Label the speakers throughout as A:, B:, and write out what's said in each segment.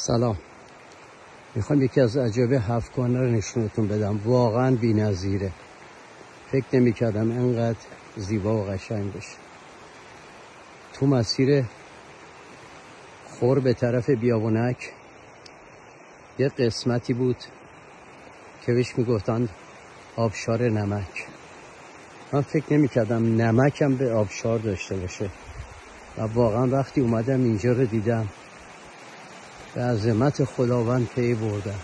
A: سلام. میخوام یکی از عجایب هفتگانه رو نشونتون بدم. واقعا بی‌نظیره. فکر نمی‌کردم انقدر زیبا و قشنگ بشه. تو مسیر خور به طرف بیابونک یه قسمتی بود که بهش میگفتن آبشار نمک. من فکر نمی‌کردم نمکم به آبشار داشته باشه و واقعا وقتی اومدم اینجا رو دیدم به عظمت خداوند پی بردم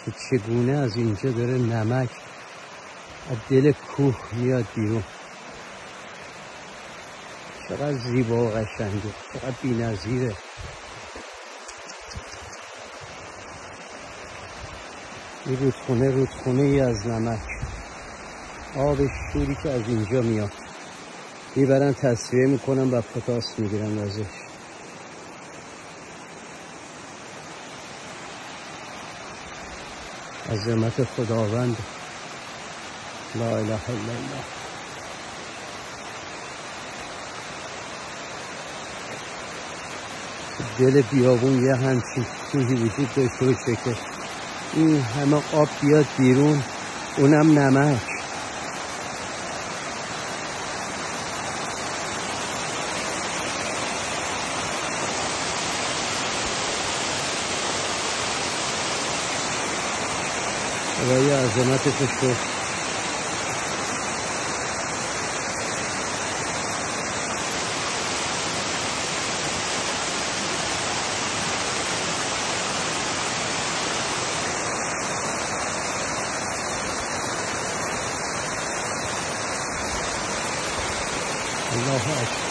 A: که چگونه از اینجا داره نمک از دل کوه میاد بیرون. چقدر زیبا و قشنگه، چقدر بی‌نظیره. این رودخونه ای از نمک، آب شوری که از اینجا میاد میبرن تصفیه میکنن و پتاس میگیرن ازش. عظمت خداوند، لا اله الا الله. دل بیابون یه همچین کوهی وجود داشته باشه که این همه آب بیاد بیرون، اونم نمک. خدای عظمتش رو الله اکبر.